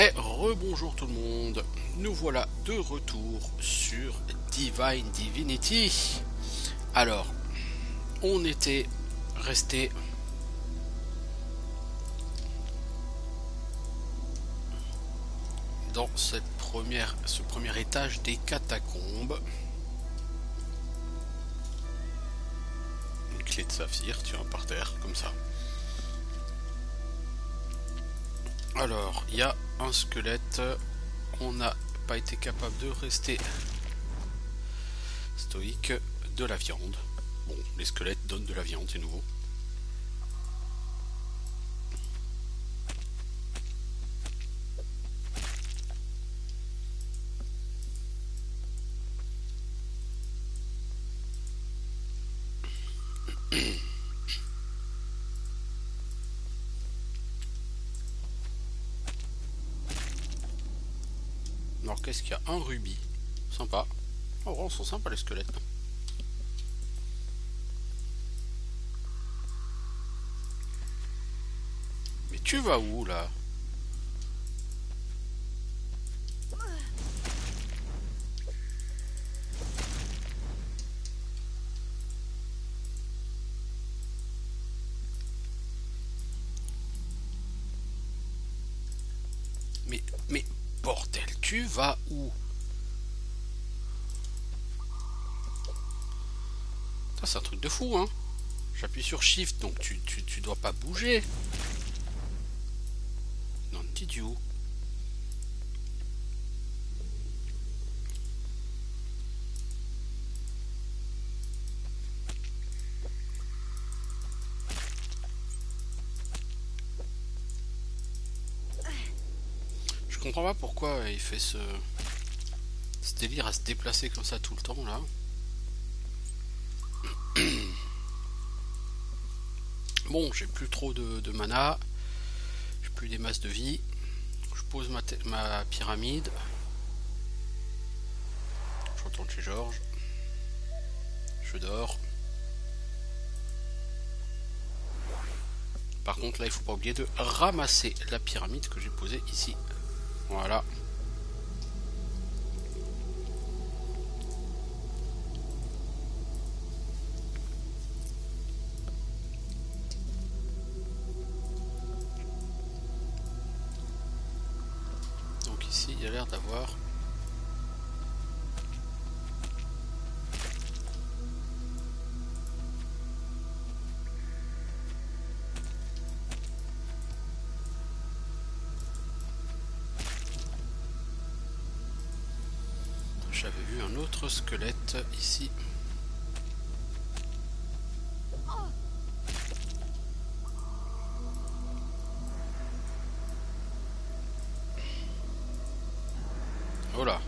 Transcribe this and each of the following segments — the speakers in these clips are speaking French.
Et rebonjour tout le monde, nous voilà de retour sur Divine Divinity. Alors, on était resté dans ce premier étage des catacombes. Une clé de saphir, tiens, par terre, comme ça. Alors, il y a un squelette. On n'a pas été capable de rester stoïque. De la viande. Bon, les squelettes donnent de la viande, c'est nouveau. Alors, qu'est-ce qu'il y a? Un rubis. Sympa. Oh, ils sont sympas les squelettes. Mais tu vas où là? Mais bordel, tu vas où? Ça c'est un truc de fou, hein. J'appuie sur Shift, donc tu dois pas bouger. Non, did you? Je comprends pas pourquoi il fait ce délire à se déplacer comme ça tout le temps là. Bon, j'ai plus trop de mana. J'ai plus des masses de vie. Je pose ma pyramide. Je retourne chez Georges. Je dors. Par contre là il faut pas oublier de ramasser la pyramide que j'ai posée ici. Voilà. Donc ici il y a l'air d'avoir j'avais vu un autre squelette ici. Oh là.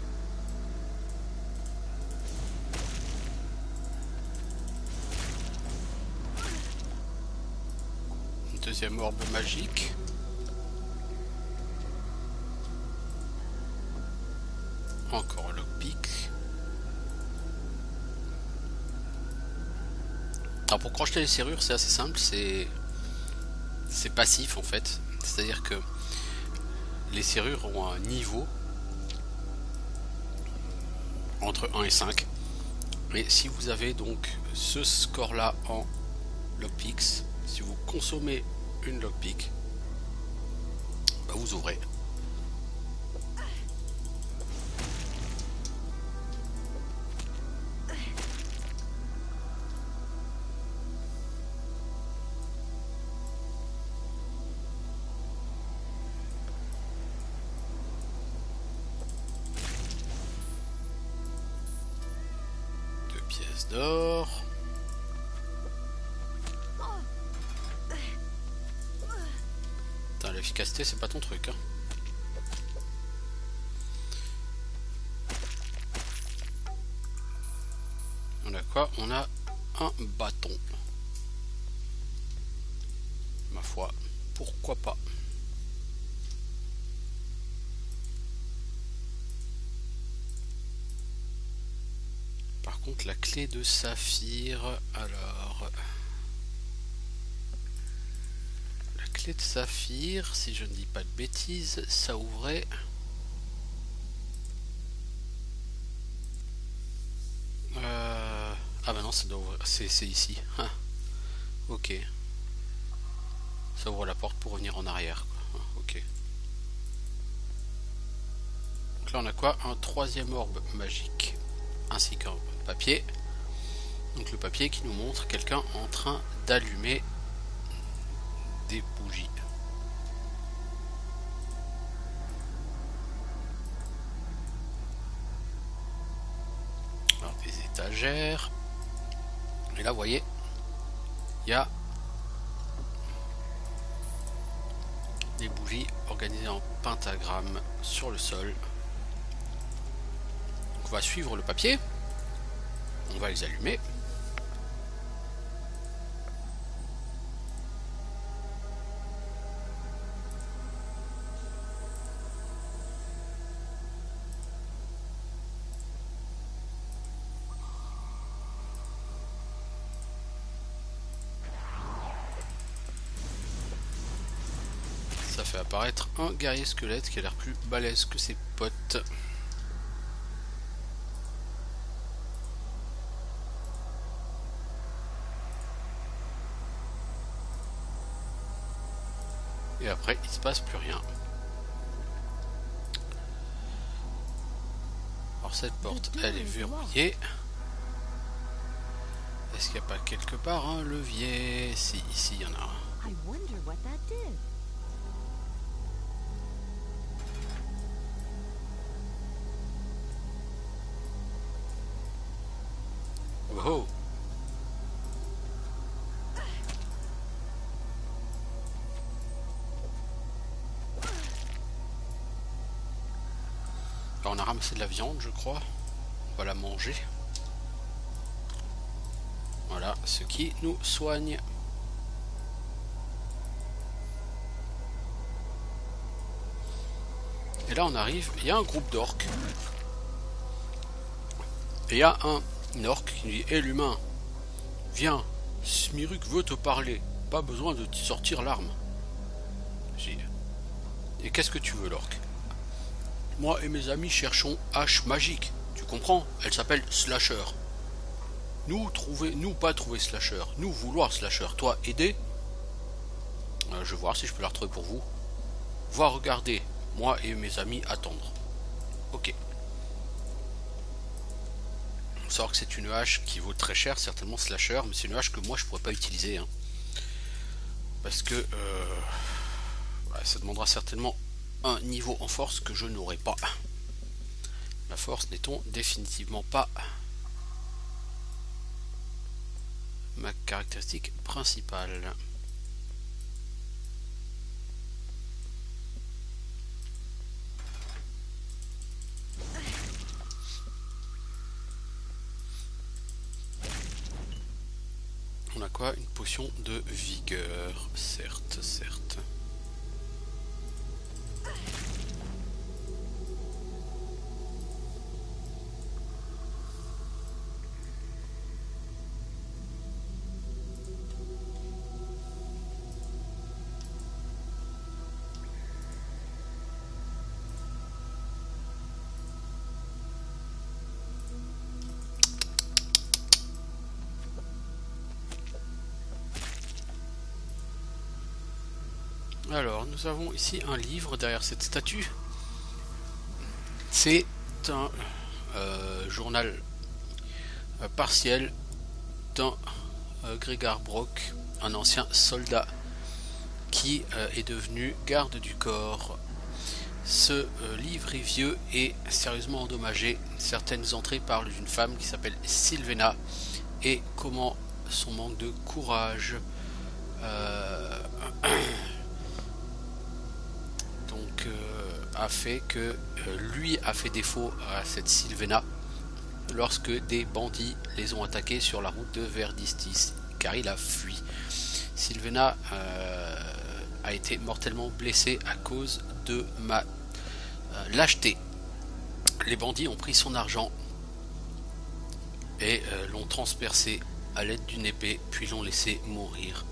Une deuxième orbe magique. Encore un lockpick. Alors pour crocheter les serrures c'est assez simple, c'est passif en fait. C'est-à-dire que les serrures ont un niveau entre 1 et 5. Et si vous avez donc ce score là en lockpicks, si vous consommez une lockpick, bah vous ouvrez. Pièces d'or. Putain, l'efficacité c'est pas ton truc hein. On a quoi? On a un bâton. Ma foi, pourquoi pas. Par contre la clé de saphir, alors clé de saphir, si je ne dis pas de bêtises, ça ouvrait... Ah bah non, ça doit ouvrir... c'est ici. Ah, ok. Ça ouvre la porte pour revenir en arrière, quoi. Ah, ok. Donc là on a quoi? Un troisième orbe magique, ainsi qu'un papier. Donc le papier qui nous montre quelqu'un en train d'allumer des bougies. Alors des étagères. Et là vous voyez, il y a des bougies organisées en pentagramme sur le sol. Donc on va suivre le papier. On va les allumer. Ça fait apparaître un guerrier squelette qui a l'air plus balèze que ses potes. Et après, il se passe plus rien. Alors cette porte, elle est verrouillée. Est-ce qu'il n'y a pas quelque part un levier? Si, ici, il y en a un. Oh! Alors on a ramassé de la viande, je crois. On va la manger. Voilà, ce qui nous soigne. Et là on arrive, il y a un groupe d'orques. Et il y a un orc qui nous dit: hé l'humain, viens, Smiruk veut te parler. Pas besoin de te sortir l'arme. Et qu'est-ce que tu veux, l'orc? Moi et mes amis cherchons hache magique. Tu comprends? Elle s'appelle Slasher. Nous pas trouver Slasher. Nous vouloir Slasher. Toi aider? Je vais voir si je peux la retrouver pour vous. Va regarder. Moi et mes amis attendre. Ok. On sort que c'est une hache qui vaut très cher, certainement Slasher, mais c'est une hache que moi je pourrais pas utiliser. Hein. Parce que ça demandera certainement un niveau en force que je n'aurai pas. La force n'étant définitivement pas ma caractéristique principale. On a quoi? Une potion de vigueur, certes. Alors, nous avons ici un livre derrière cette statue. C'est un journal partiel d'un Grégard Brock, un ancien soldat qui est devenu garde du corps. Ce livre est vieux et sérieusement endommagé. Certaines entrées parlent d'une femme qui s'appelle Sylvena et comment son manque de courage a fait que lui a fait défaut à cette Sylvena lorsque des bandits les ont attaqués sur la route de Verdistis, car il a fui. Sylvena a été mortellement blessée à cause de ma lâcheté. Les bandits ont pris son argent et l'ont transpercé à l'aide d'une épée, puis l'ont laissé mourir.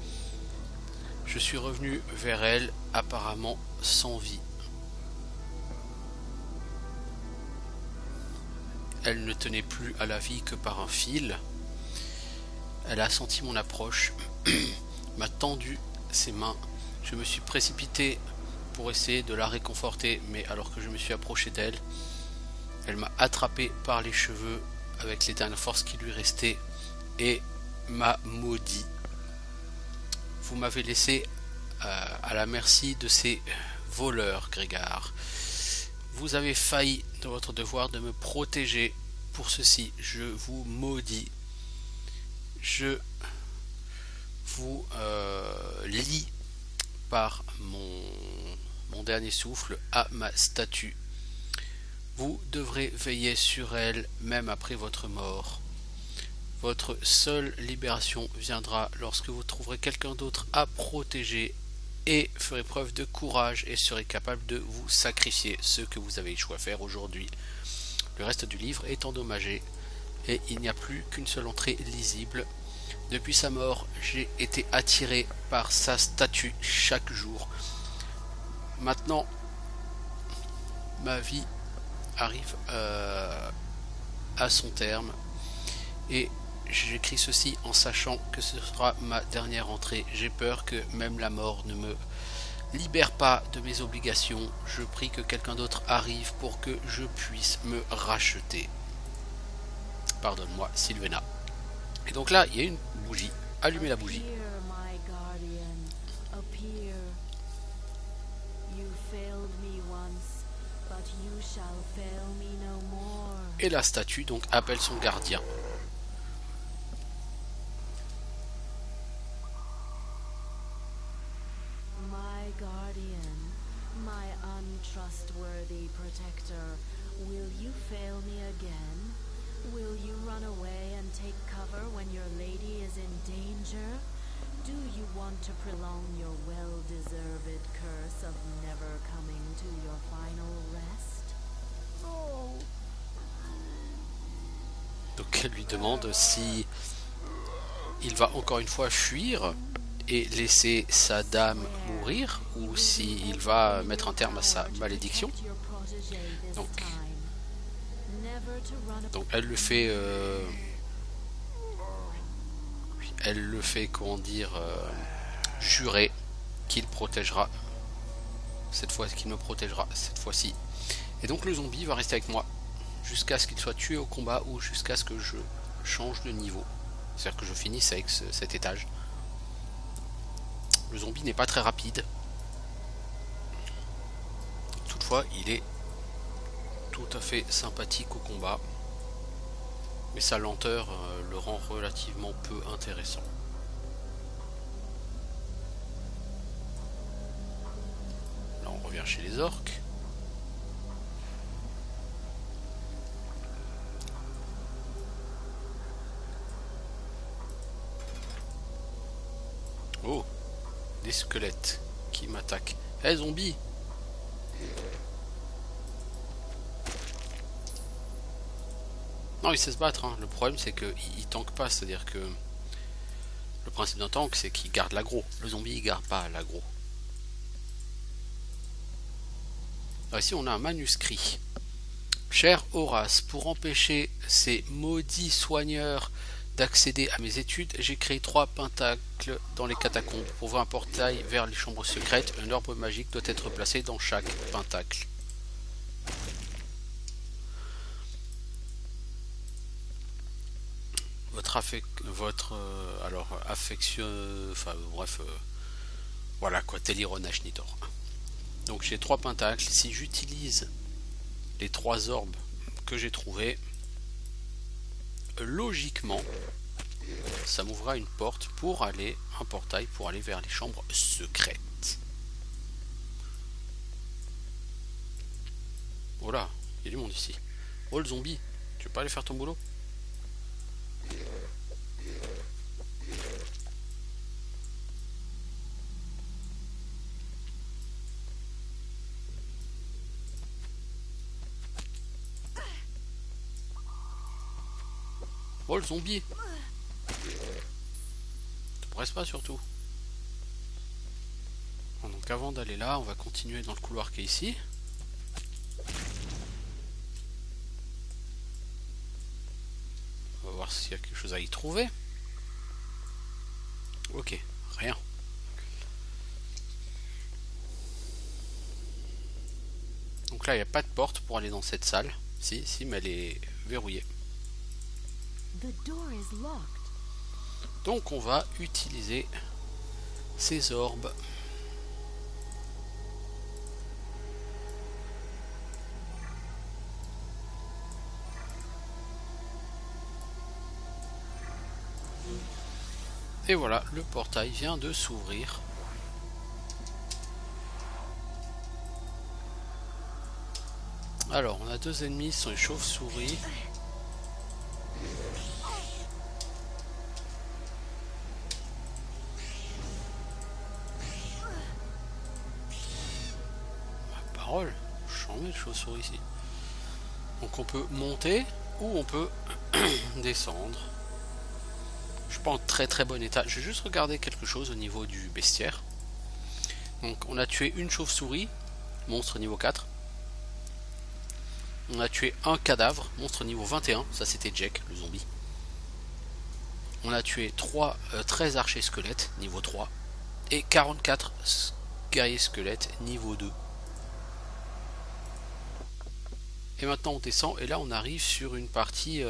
Je suis revenu vers elle, apparemment sans vie. Elle ne tenait plus à la vie que par un fil. Elle a senti mon approche, m'a tendu ses mains. Je me suis précipité pour essayer de la réconforter, mais alors que je me suis approché d'elle, elle m'a attrapé par les cheveux avec les dernières forces qui lui restaient et m'a maudit. Vous m'avez laissé à la merci de ces voleurs, Grégard. Vous avez failli de votre devoir de me protéger. Pour ceci, je vous maudis. Je vous lie par mon dernier souffle à ma statue. Vous devrez veiller sur elle même après votre mort. Votre seule libération viendra lorsque vous trouverez quelqu'un d'autre à protéger et ferez preuve de courage et serez capable de vous sacrifier, ce que vous avez échoué à faire aujourd'hui. Le reste du livre est endommagé et il n'y a plus qu'une seule entrée lisible. Depuis sa mort, j'ai été attiré par sa statue chaque jour. Maintenant, ma vie arrive à son terme et j'écris ceci en sachant que ce sera ma dernière entrée. J'ai peur que même la mort ne me libère pas de mes obligations. Je prie que quelqu'un d'autre arrive pour que je puisse me racheter. Pardonne-moi, Sylvena. Et donc là, il y a une bougie. Allumez la bougie. Et la statue donc appelle son gardien. Trustworthy protector, will you fail me again? Will you run away and take cover when your lady is in danger? Do you want to prolong your well-deserved curse of never coming to your final rest? Oh. Donc elle lui demande si il va encore une fois fuir et laisser sa dame mourir ou s'il va mettre un terme à sa malédiction. Donc elle le fait comment dire jurer qu'il protégera cette fois, qu'il me protégera cette fois-ci. Et donc le zombie va rester avec moi jusqu'à ce qu'il soit tué au combat ou jusqu'à ce que je change de niveau, c'est-à-dire que je finisse avec cet étage. Le zombie n'est pas très rapide. Toutefois, il est tout à fait sympathique au combat. Mais sa lenteur le rend relativement peu intéressant. Là, on revient chez les orques. Oh! Des squelettes qui m'attaquent. Eh, zombie! Non, il sait se battre, hein. Le problème c'est qu'il tank pas, c'est-à-dire que le principe d'un tank c'est qu'il garde l'aggro. Le zombie il garde pas l'aggro. Alors ici on a un manuscrit. Cher Horace, pour empêcher ces maudits soigneurs d'accéder à mes études, j'ai créé 3 pentacles dans les catacombes. Pour ouvrir un portail vers les chambres secrètes, un orbe magique doit être placé dans chaque pentacle. Voilà quoi, Teliron Ashnitor. Donc j'ai 3 pentacles. Si j'utilise les 3 orbes que j'ai trouvés, logiquement ça m'ouvrira une porte pour aller, un portail pour aller vers les chambres secrètes. Voilà, il y a du monde ici. Oh le zombie, tu veux pas aller faire ton boulot? Oh le zombie, te presse pas surtout. Donc avant d'aller là, on va continuer dans le couloir qui est ici. On va voir s'il y a quelque chose à y trouver. Ok, rien. Donc là, il n'y a pas de porte pour aller dans cette salle. Si, mais elle est verrouillée. Donc on va utiliser ces orbes. Et voilà, le portail vient de s'ouvrir. Alors, on a deux ennemis, ce sont les chauves-souris. Ma parole, j'en mets les chauves-souris ici. Donc on peut monter ou on peut descendre. Je suis pas en très bon état. Je vais juste regarder quelque chose au niveau du bestiaire. Donc on a tué une chauve-souris, monstre niveau 4. On a tué un cadavre, monstre niveau 21. Ça c'était Jack, le zombie. On a tué 13 archers squelettes, niveau 3. Et 44 guerriers squelettes, niveau 2. Et maintenant on descend et là on arrive sur une partie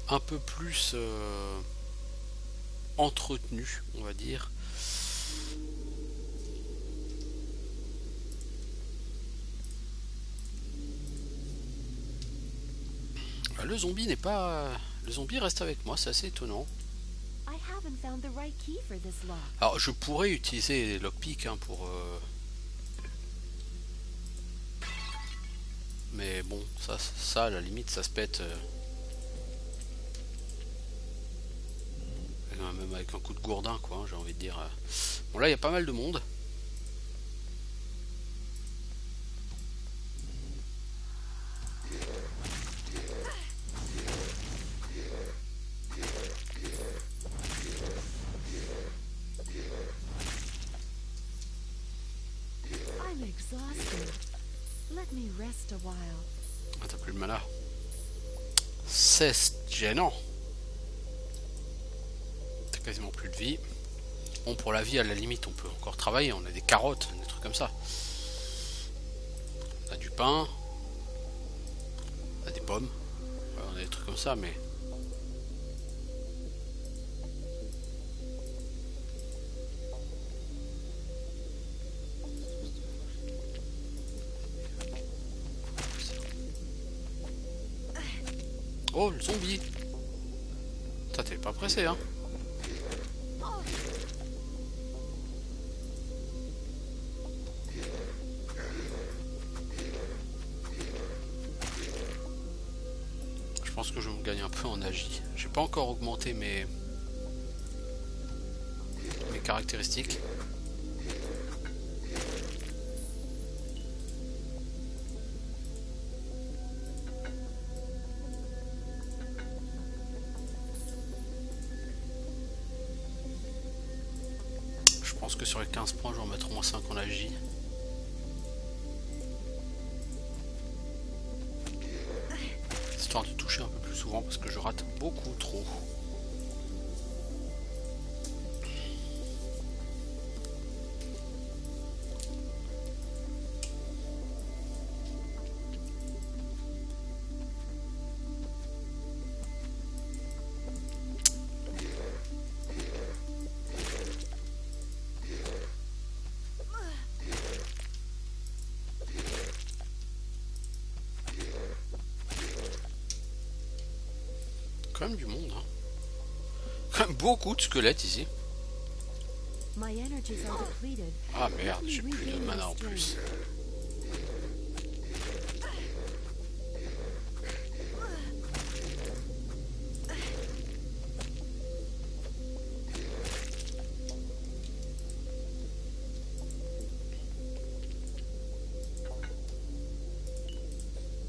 un peu plus entretenue, on va dire. Le zombie n'est pas... Le zombie reste avec moi, c'est assez étonnant. Alors je pourrais utiliser les lockpicks hein, pour... Mais bon, ça à la limite ça se pète... Même avec un coup de gourdin quoi, hein, j'ai envie de dire. Bon là il y a pas mal de monde. Ah, t'as plus de mana. C'est gênant. T'as quasiment plus de vie. Bon, pour la vie, à la limite, on peut encore travailler. On a des carottes, des trucs comme ça. On a du pain. On a des pommes. Ouais, on a des trucs comme ça, mais... Oh, le zombie! Ça, t'es pas pressé, hein? Je pense que je me gagne un peu en agi. J'ai pas encore augmenté mes caractéristiques. Je pense que sur les 15 points, je vais en mettre au moins 5 en agi. Histoire de toucher un peu plus souvent parce que je rate beaucoup trop. Quand même du monde, hein. Quand même beaucoup de squelettes ici. Ah merde, j'ai plus de mana en plus.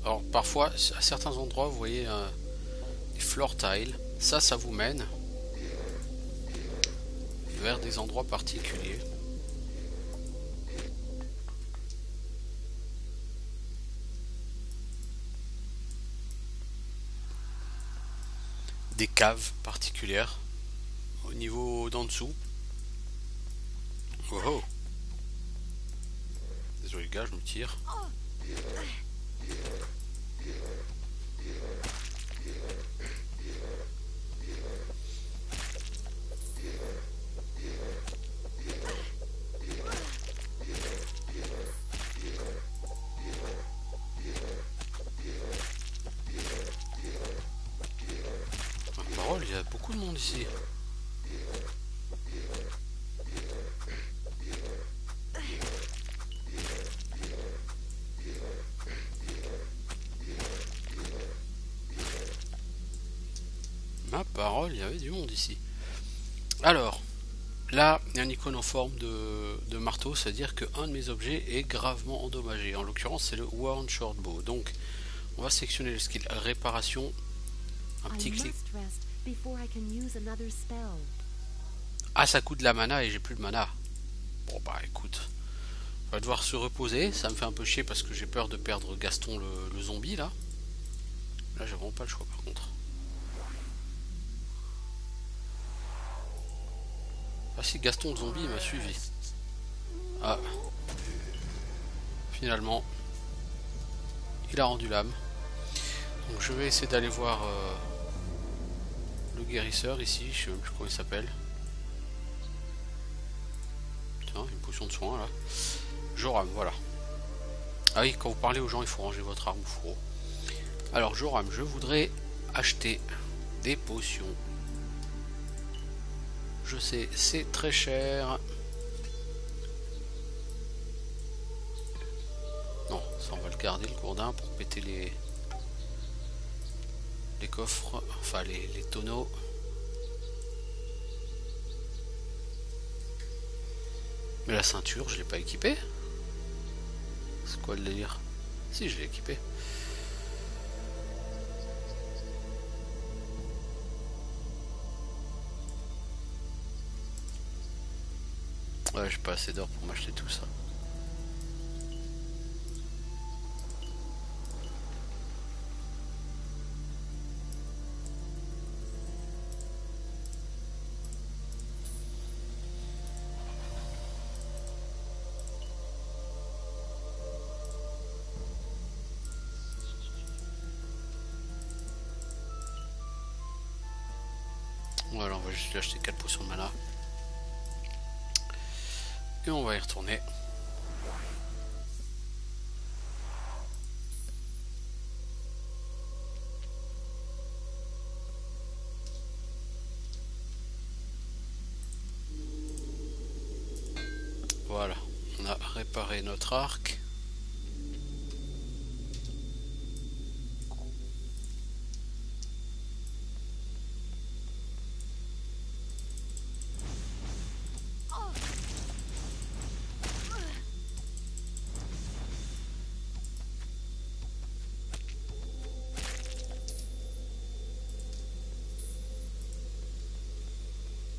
Alors parfois, à certains endroits, vous voyez des floor tiles. Ça vous mène vers des endroits particuliers. des caves particulières au niveau d'en dessous. Oh oh. Désolé les gars, je me tire. Parole, il y a beaucoup de monde ici. Ma parole, il y avait du monde ici. Alors, là, il y a une icône en forme de marteau, c'est-à-dire qu'un de mes objets est gravement endommagé. En l'occurrence, c'est le Worn Shortbow. Donc, on va sélectionner le skill réparation. Un petit clic. Ah, ça coûte de la mana et j'ai plus de mana. Bon, bah écoute, on va devoir se reposer. Ça me fait un peu chier parce que j'ai peur de perdre Gaston le zombie là. Là, j'ai vraiment pas le choix par contre. Ah si, Gaston le zombie m'a suivi. Ah. Finalement, il a rendu l'âme. Donc je vais essayer d'aller voir le guérisseur ici, je sais même plus comment il s'appelle. Tiens, une potion de soin là. Joram, voilà. Ah oui, quand vous parlez aux gens, il faut ranger votre arme au fourreau. Alors Joram, je voudrais acheter des potions. Je sais, c'est très cher. Non, ça on va le garder le gourdin pour péter les coffres, enfin les tonneaux. Mais la ceinture, je l'ai pas équipée. C'est quoi le délire? Si, je l'ai équipée. Ouais, j'ai pas assez d'or pour m'acheter tout ça. Voilà, on va juste lui acheter 4 potions de mana. Et on va y retourner. Voilà, on a réparé notre arc.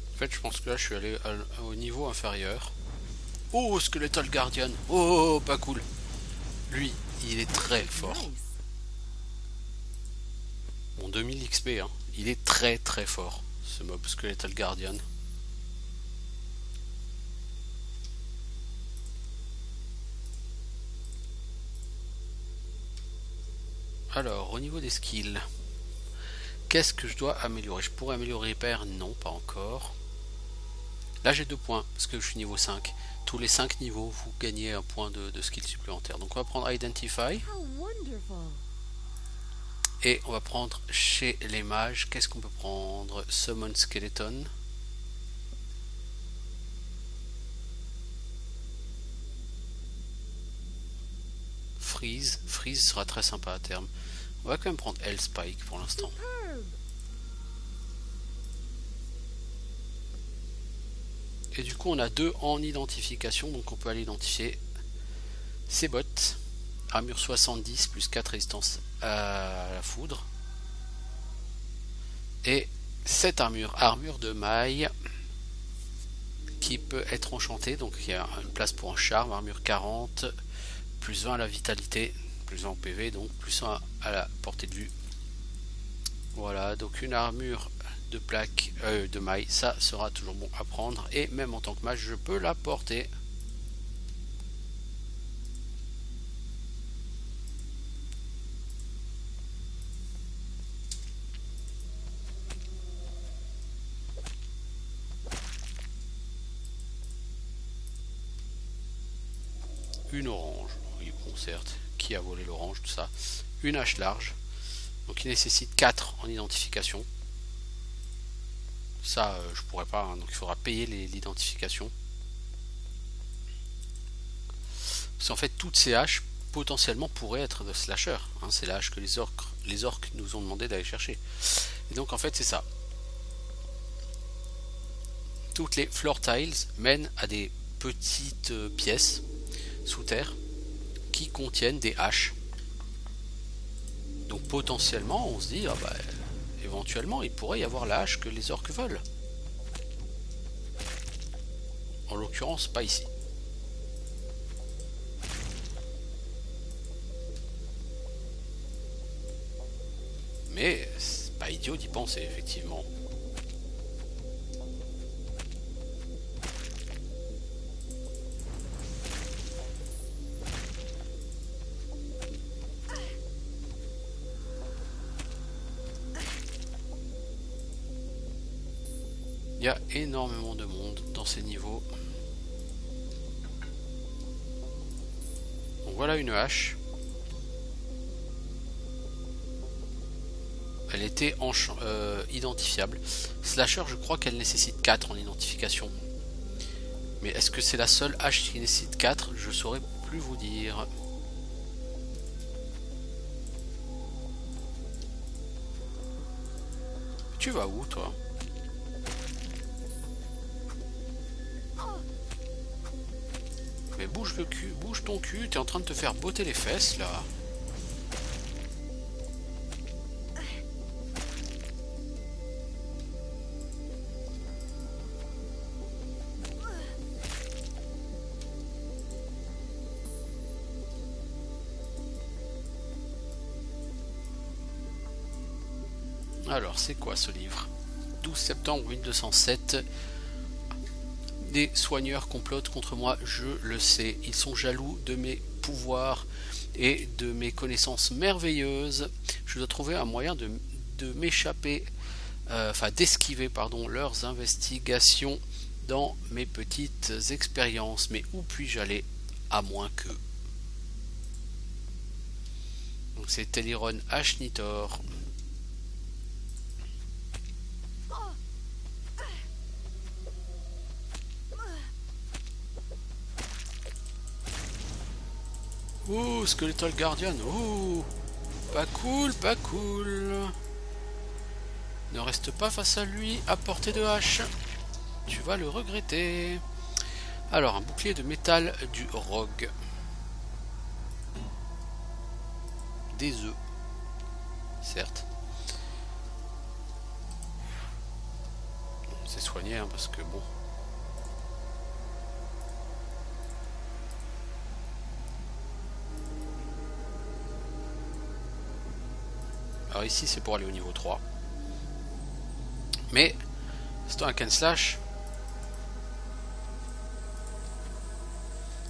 En fait, je pense que là, je suis allé au niveau inférieur. Oh, Skeletal Guardian. Oh, pas cool. Lui, il est très fort. Bon, 2000 XP, hein. Il est très très fort, ce mob Skeletal Guardian. Alors, au niveau des skills, qu'est-ce que je dois améliorer? Je pourrais améliorer Repair? Non, pas encore. Là, j'ai 2 points, parce que je suis niveau 5. Tous les 5 niveaux, vous gagnez un point de skill supplémentaire. Donc, on va prendre Identify. Et on va prendre chez les mages, qu'est-ce qu'on peut prendre? Summon Skeleton. Freeze. Freeze sera très sympa à terme. On va quand même prendre Hellspike pour l'instant. Et du coup on a 2 en identification, donc on peut aller identifier ces bottes. Armure 70 plus 4 résistance à la foudre. Et cette armure de maille qui peut être enchantée, donc il y a une place pour un charme, armure 40, plus 20 à la vitalité, plus 20 au PV, donc plus 1 à la portée de vue. Voilà, donc une armure de plaque de maille, ça sera toujours bon à prendre. Et même en tant que mage, je peux la porter. Une orange, oui bon certes, qui a volé l'orange, tout ça. Une hache large, donc il nécessite 4 en identification. Ça je pourrais pas, hein, donc il faudra payer l'identification. Parce qu'en fait toutes ces haches potentiellement pourraient être de slasher, hein, c'est la hache que les orques nous ont demandé d'aller chercher. Et donc en fait c'est ça. Toutes les floor tiles mènent à des petites pièces sous terre qui contiennent des haches. Donc potentiellement on se dit ah bah, éventuellement il pourrait y avoir la hache que les orques veulent. En l'occurrence pas ici. Mais c'est pas idiot d'y penser effectivement. Il y a énormément de monde dans ces niveaux. Donc voilà une hache. Elle était identifiable. Slasher, je crois qu'elle nécessite 4 en identification. Mais est-ce que c'est la seule hache qui nécessite 4? Je saurais plus vous dire. Tu vas où toi? Mais bouge le cul, bouge ton cul, t'es en train de te faire botter les fesses là. Alors c'est quoi ce livre? 12 septembre 1207. Des soigneurs complotent contre moi, je le sais. Ils sont jaloux de mes pouvoirs et de mes connaissances merveilleuses. Je dois trouver un moyen de m'échapper, d'esquiver leurs investigations dans mes petites expériences. Mais où puis-je aller à moins que... Donc c'est Teleron Ashnitor. Ouh, Skeletal Guardian. Ouh, pas cool, pas cool. Ne reste pas face à lui à portée de hache. Tu vas le regretter. Alors, un bouclier de métal du rogue. Des œufs. Certes. C'est soigné, hein, parce que bon... Alors ici c'est pour aller au niveau 3. Mais c'est un hack and slash.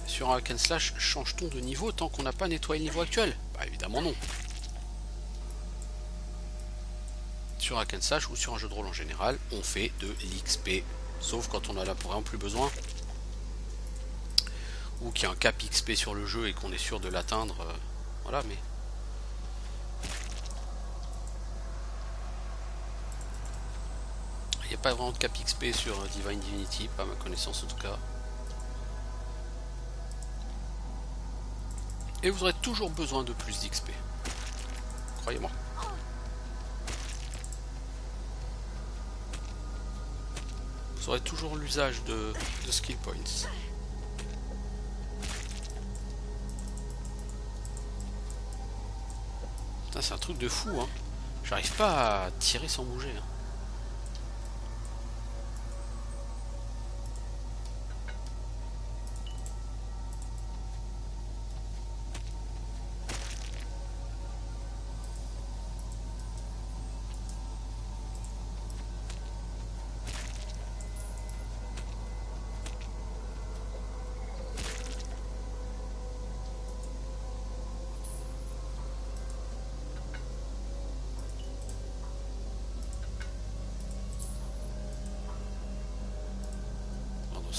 Sur un hack and slash, change-t-on de niveau tant qu'on n'a pas nettoyé le niveau actuel? Bah évidemment non. Sur un hack and slash ou sur un jeu de rôle en général, on fait de l'XP. Sauf quand on a là pour vraiment plus besoin. Ou qu'il y a un cap XP sur le jeu et qu'on est sûr de l'atteindre. Voilà, mais... Il n'y a pas vraiment de cap XP sur Divine Divinity, pas à ma connaissance en tout cas. Et vous aurez toujours besoin de plus d'XP. Croyez-moi. Vous aurez toujours l'usage de skill points. Putain, c'est un truc de fou, hein. J'arrive pas à tirer sans bouger. Hein.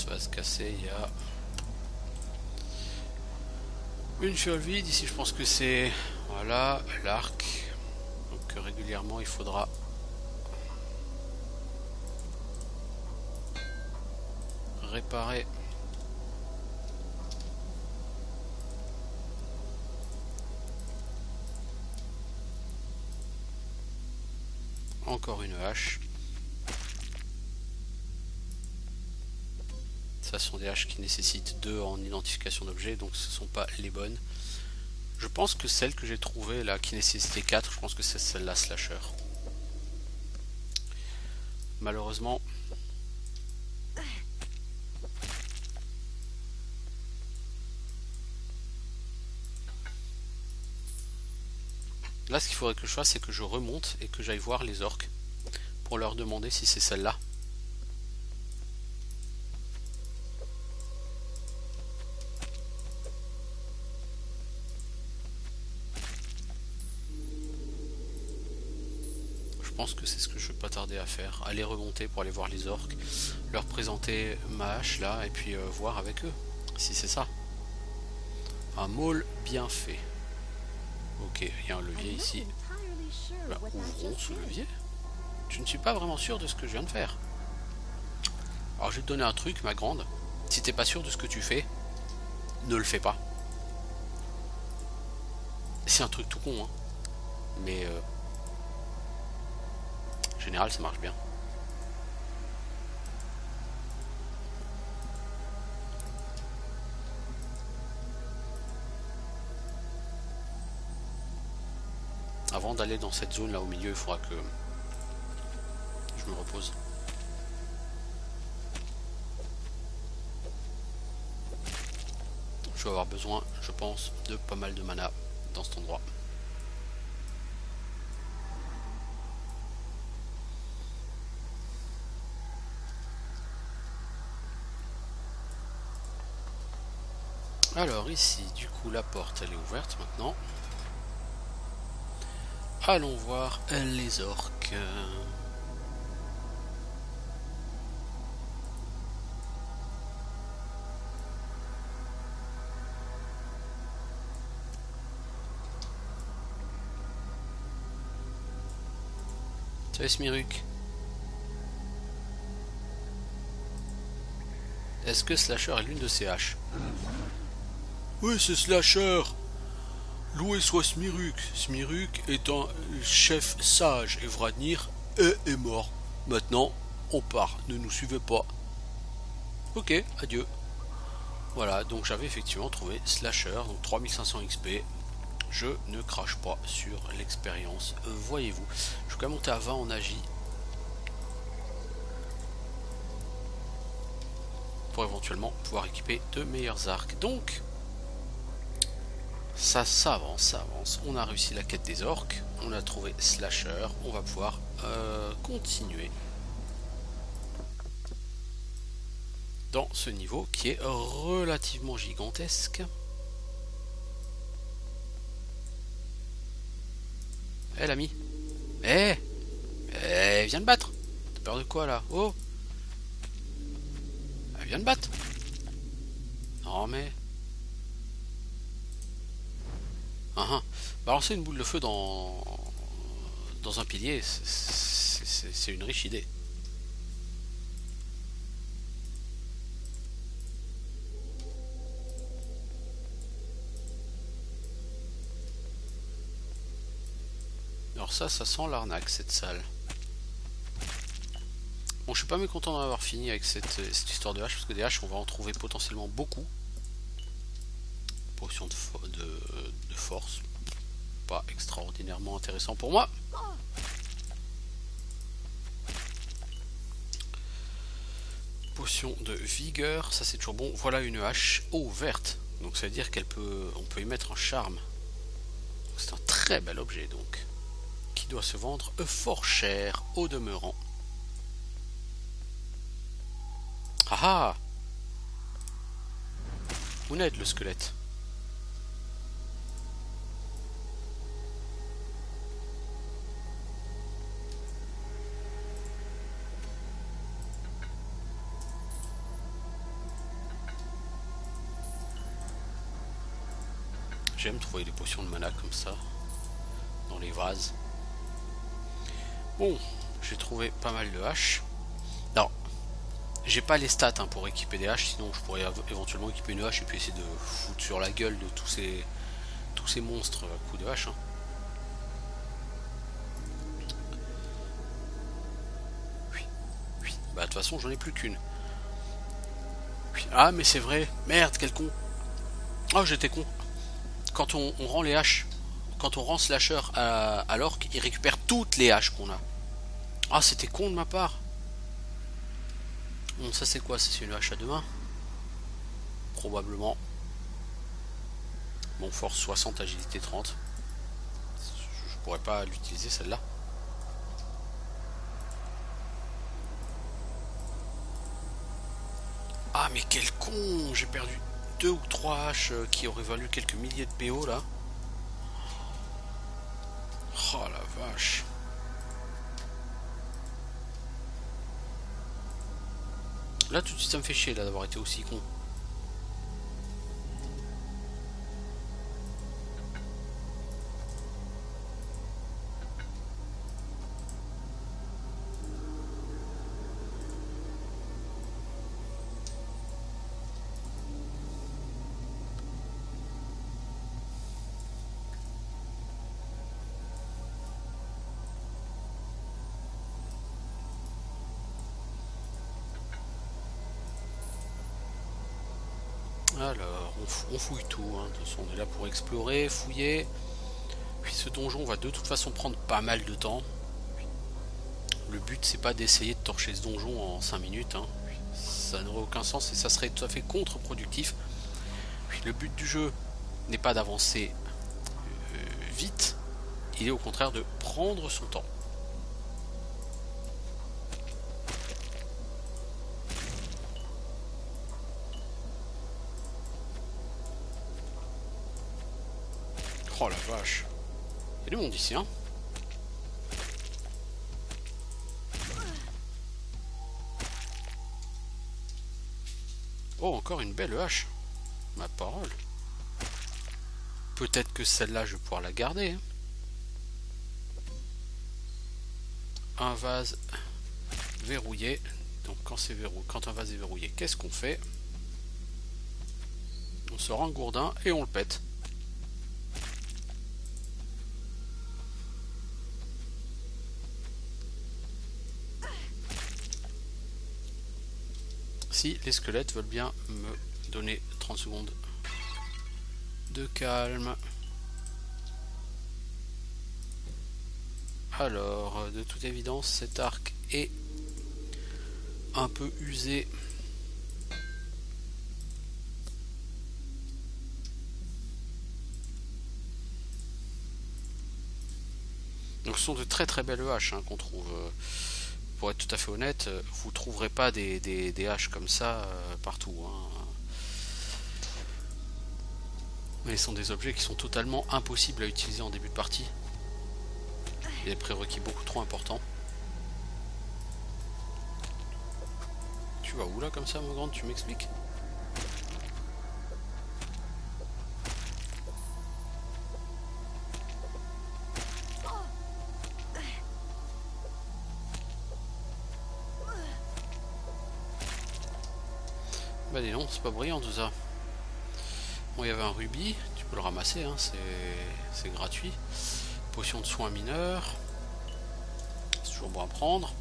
va se casser. Il y a une fiole vide. Ici, je pense que c'est... Voilà, l'arc. Donc régulièrement, il faudra... réparer. Encore une hache. Ça sont des haches qui nécessitent 2 en identification d'objets, donc ce ne sont pas les bonnes. Je pense que celle que j'ai trouvée là, qui nécessitait 4, je pense que c'est celle-là, slasher. Malheureusement. Là, ce qu'il faudrait que je fasse, c'est que je remonte et que j'aille voir les orques pour leur demander si c'est celle-là. Je pense que c'est ce que je vais pas tarder à faire. Aller remonter pour aller voir les orques, leur présenter ma hache là et puis voir avec eux si c'est ça. Un maul bien fait. Ok, il y a un levier ici. Bah, ouvrons ce levier. Je ne suis pas vraiment sûr de ce que je viens de faire. Alors je vais te donner un truc, ma grande. Si t'es pas sûr de ce que tu fais, ne le fais pas. C'est un truc tout con, hein. Mais en général ça marche bien. Avant d'aller dans cette zone là au milieu, il faudra que je me repose. Je vais avoir besoin, je pense, de pas mal de mana dans cet endroit. Alors ici, du coup, la porte elle est ouverte maintenant. Allons voir les orques. Salut Smiruk. Est-ce que Slasher est l'une de ces haches? Oui, c'est Slasher. Loué soit Smiruk. Smiruk est un chef sage et Vradnir est mort. Maintenant, on part. Ne nous suivez pas. Ok, adieu. Voilà, donc j'avais effectivement trouvé Slasher, donc 3500 XP. Je ne crache pas sur l'expérience, voyez-vous. Je vais quand même monter à 20 en agi. Pour éventuellement pouvoir équiper de meilleurs arcs. Donc, ça s'avance. On a réussi la quête des orques. On a trouvé Slasher. On va pouvoir continuer dans ce niveau qui est relativement gigantesque. Eh l'ami. Viens de battre. T'as peur de quoi là? Oh. Elle vient de battre. Non mais. Balancer une boule de feu dans un pilier, c'est une riche idée. Alors ça sent l'arnaque cette salle. Bon, je suis pas mécontent d'en avoir fini avec cette histoire de hache, parce que des haches on va en trouver potentiellement beaucoup. Potion de force, pas extraordinairement intéressant pour moi. Potion de vigueur, ça c'est toujours bon. Voilà une hache verte, donc ça veut dire on peut y mettre un charme. C'est un très bel objet donc, qui doit se vendre fort cher au demeurant. Ah ah! Où n'aide le squelette? J'aime trouver des potions de mana comme ça, dans les vases. Bon, j'ai trouvé pas mal de haches. Alors, j'ai pas les stats hein, pour équiper des haches, sinon je pourrais éventuellement équiper une hache et puis essayer de foutre sur la gueule de tous ces monstres à coups de hache. Hein. Oui. Bah de toute façon j'en ai plus qu'une. Ah mais c'est vrai, merde quel con. Oh j'étais con. Quand on rend les haches, quand on rend slasher à l'orque, il récupère toutes les haches qu'on a. Ah c'était con de ma part. Bon ça c'est quoi? C'est une hache à deux mains? Probablement. Bon force 60, agilité 30. Je pourrais pas l'utiliser celle-là. Ah mais quel con. J'ai perdu 2 ou 3 haches qui auraient valu quelques milliers de PO là. Oh la vache. Là tout de suite ça me fait chier là d'avoir été aussi con. Alors, on fouille tout, hein. De toute façon on est là pour explorer, fouiller. Puis ce donjon va de toute façon prendre pas mal de temps. Le but c'est pas d'essayer de torcher ce donjon en 5 minutes, hein. Ça n'aurait aucun sens et ça serait tout à fait contre-productif. Le but du jeu n'est pas d'avancer vite, il est au contraire de prendre son temps. Oh la vache. Il y a du monde ici, hein. Oh, encore une belle hache. Ma parole. Peut-être que celle-là, je vais pouvoir la garder. Hein. Un vase verrouillé. Donc quand c'est quand un vase est verrouillé, qu'est-ce qu'on fait? On sort un gourdin et on le pète. Si les squelettes veulent bien me donner 30 secondes de calme. Alors, de toute évidence, cet arc est un peu usé. Donc ce sont de très très belles haches hein, qu'on trouve. Pour être tout à fait honnête, vous trouverez pas des haches comme ça partout. Hein. Mais ce sont des objets qui sont totalement impossibles à utiliser en début de partie. Il y a des prérequis beaucoup trop importants. Tu vas où là comme ça, ma grande? Tu m'expliques? Bah dis non, c'est pas brillant tout ça. Bon, il y avait un rubis, tu peux le ramasser, hein, c'est gratuit. Potion de soins mineurs. C'est toujours bon à prendre.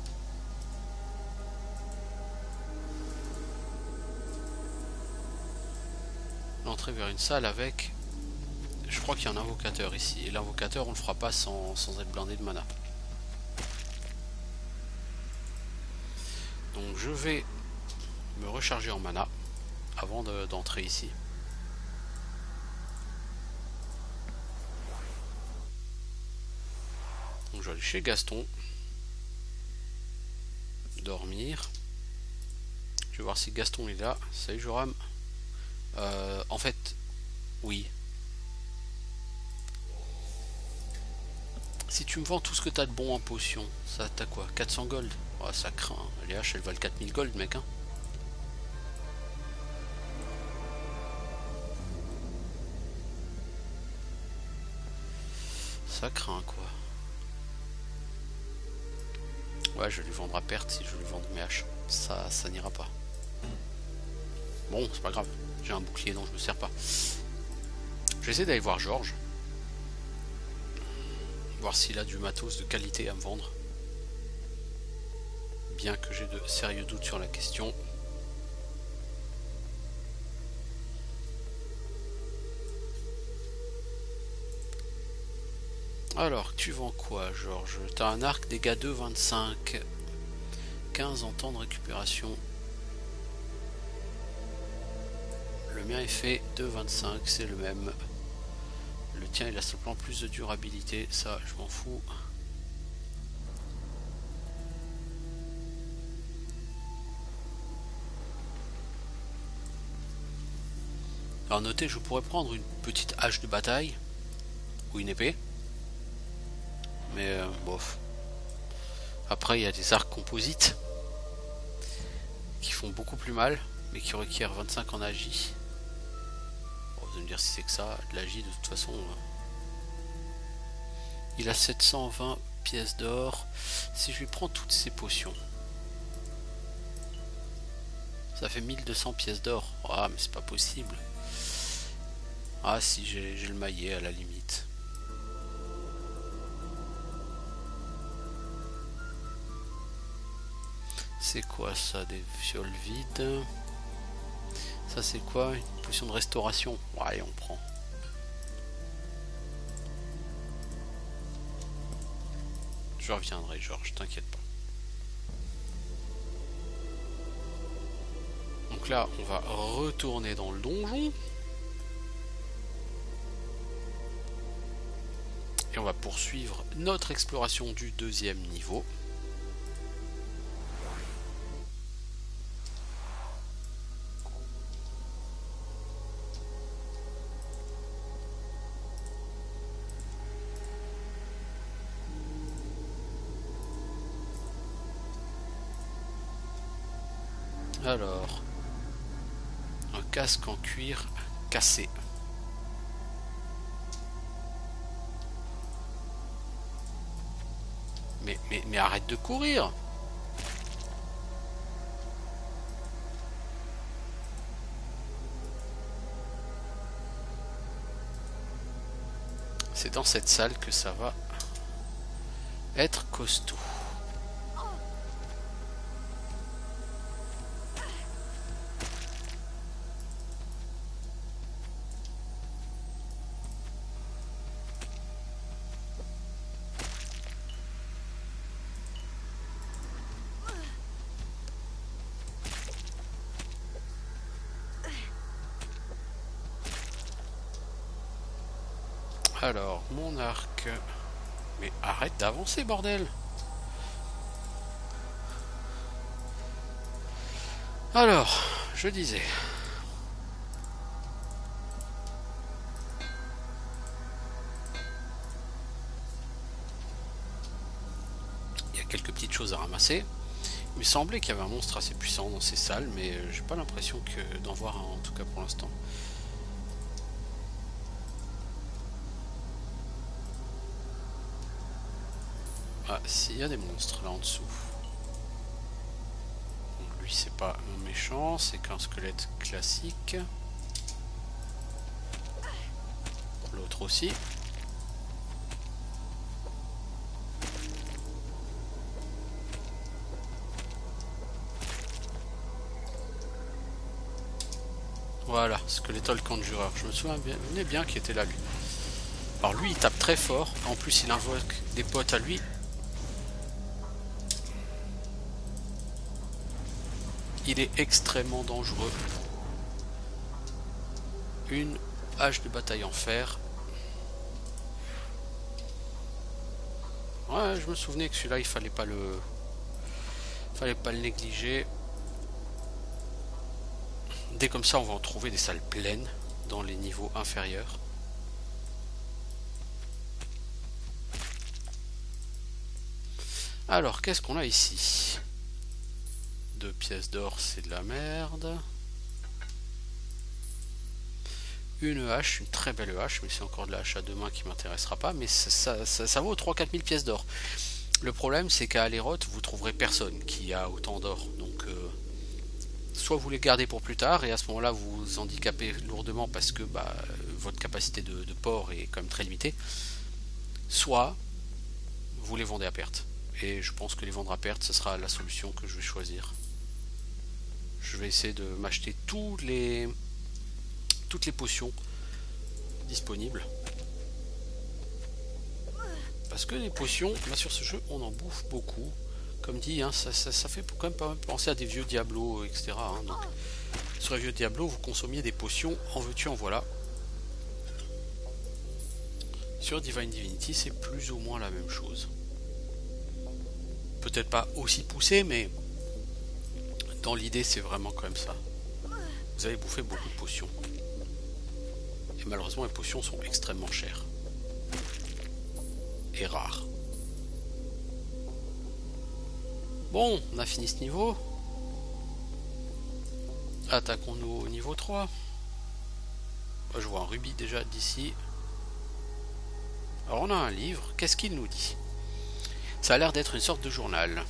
L'entrée vers une salle avec... Je crois qu'il y a un invocateur ici. Et l'invocateur, on le fera pas sans être blindé de mana. Donc je vais me recharger en mana avant d'entrer ici. Donc je vais aller chez Gaston. Dormir. Je vais voir si Gaston est là. Salut Joram. En fait, oui. Si tu me vends tout ce que t'as de bon en potion, ça t'as quoi? 400 gold? Oh, ça craint. Les haches elles valent 4000 gold, mec. Hein. Ça craint quoi. Ouais, je vais lui vendre à perte si je lui vends mes haches. Ça n'ira pas. Bon, c'est pas grave. J'ai un bouclier dont je me sers pas. Je vais essayer d'aller voir Georges. Voir s'il a du matos de qualité à me vendre. Bien que j'ai de sérieux doutes sur la question. Alors, tu vends quoi, Georges? T'as un arc dégâts 2, 25. 15 en temps de récupération. Le mien est fait 2, 25, c'est le même. Le tien, il a simplement plus de durabilité. Ça, je m'en fous. Alors, notez, je pourrais prendre une petite hache de bataille. Ou une épée. Mais, bof. Après, il y a des arcs composites. Qui font beaucoup plus mal. Mais qui requièrent 25 en agi. Bon, vous allez me dire si c'est que ça. De l'agi, de toute façon. Il a 720 pièces d'or. Si je lui prends toutes ces potions. Ça fait 1200 pièces d'or. Ah, mais c'est pas possible. Ah, si, j'ai le maillet à la limite. C'est quoi ça? Des fioles vides. Ça c'est quoi? Une potion de restauration. Ouais, on prend. Je reviendrai, Georges, t'inquiète pas. Donc là, on va retourner dans le donjon. Et on va poursuivre notre exploration du 2e niveau. Alors, un casque en cuir cassé. Mais arrête de courir! C'est dans cette salle que ça va être costaud. Alors, mon arc... Mais arrête d'avancer, bordel! Alors, je disais... Il y a quelques petites choses à ramasser. Il me semblait qu'il y avait un monstre assez puissant dans ces salles, mais j'ai pas l'impression d'en voir un, en tout cas pour l'instant. Ah, s'il y a des monstres là en dessous. Donc, lui, c'est pas un méchant, c'est qu'un squelette classique. L'autre aussi. Voilà, Skeletal Conjurer. Je me souvenais bien qu'il était là, lui. Alors lui, il tape très fort. En plus, il invoque des potes à lui. Il est extrêmement dangereux. Une hache de bataille en fer. Ouais, je me souvenais que celui-là, il fallait pas le négliger. Dès comme ça, on va en trouver des salles pleines dans les niveaux inférieurs. Alors, qu'est-ce qu'on a ici? 2 pièces d'or, c'est de la merde. une hache, une très belle hache, mais c'est encore de la hache à 2 mains qui m'intéressera pas, mais ça vaut 3-4 000 pièces d'or. Le problème, c'est qu'à Aléroth, vous trouverez personne qui a autant d'or, donc soit vous les gardez pour plus tard, et à ce moment-là, vous vous handicapez lourdement parce que votre capacité de port est quand même très limitée, soit vous les vendez à perte. Et je pense que les vendre à perte, ce sera la solution que je vais choisir. Je vais essayer de m'acheter toutes les potions disponibles. Parce que les potions, là sur ce jeu, on en bouffe beaucoup. Comme dit, hein, ça fait quand même pas mal penser à des vieux Diablo, etc. Hein, donc, sur les vieux Diablo, vous consommiez des potions, en veux-tu, en voilà. Sur Divine Divinity, c'est plus ou moins la même chose. Peut-être pas aussi poussé, mais dans l'idée, c'est vraiment quand même ça. Vous avez bouffé beaucoup de potions. Et malheureusement, les potions sont extrêmement chères. Et rares. Bon, on a fini ce niveau. Attaquons-nous au niveau 3. Je vois un rubis déjà d'ici. Alors on a un livre. Qu'est-ce qu'il nous dit? Ça a l'air d'être une sorte de journal.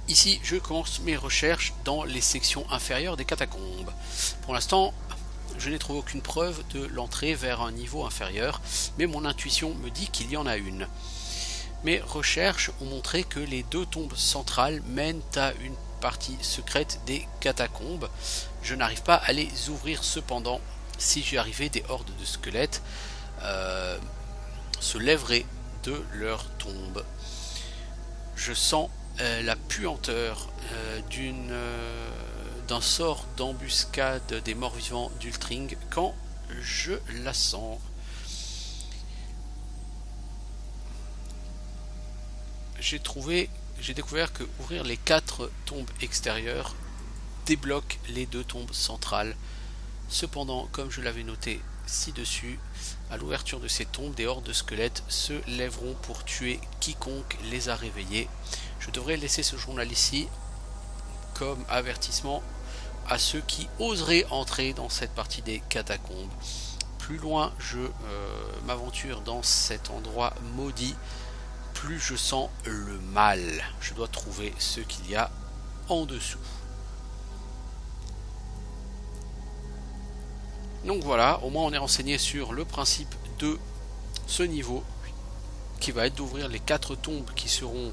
Ici, je commence mes recherches dans les sections inférieures des catacombes. Pour l'instant, je n'ai trouvé aucune preuve de l'entrée vers un niveau inférieur, mais mon intuition me dit qu'il y en a une. Mes recherches ont montré que les 2 tombes centrales mènent à une partie secrète des catacombes. Je n'arrive pas à les ouvrir cependant. Si j'y arrivais, des hordes de squelettes se lèveraient de leur tombe. Je sens la puanteur d'un sort d'embuscade des morts-vivants d'Ultring quand je la sens. J'ai découvert que ouvrir les 4 tombes extérieures débloque les 2 tombes centrales. Cependant, comme je l'avais noté ci-dessus, à l'ouverture de ces tombes, des hordes de squelettes se lèveront pour tuer quiconque les a réveillés. Je devrais laisser ce journal ici comme avertissement à ceux qui oseraient entrer dans cette partie des catacombes. Plus loin je m'aventure dans cet endroit maudit, plus je sens le mal. Je dois trouver ce qu'il y a en dessous. Donc voilà, au moins on est renseigné sur le principe de ce niveau, qui va être d'ouvrir les 4 tombes qui seront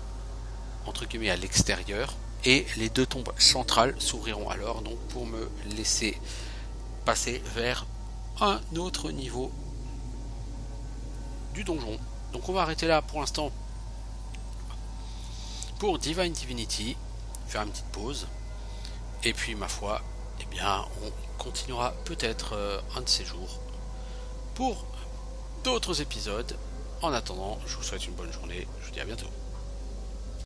entre guillemets à l'extérieur, et les 2 tombes centrales s'ouvriront alors, donc pour me laisser passer vers un autre niveau du donjon. Donc on va arrêter là pour l'instant pour Divine Divinity, faire une petite pause, et puis ma foi, eh bien on continuera peut-être un de ces jours pour d'autres épisodes. En attendant, je vous souhaite une bonne journée, je vous dis à bientôt.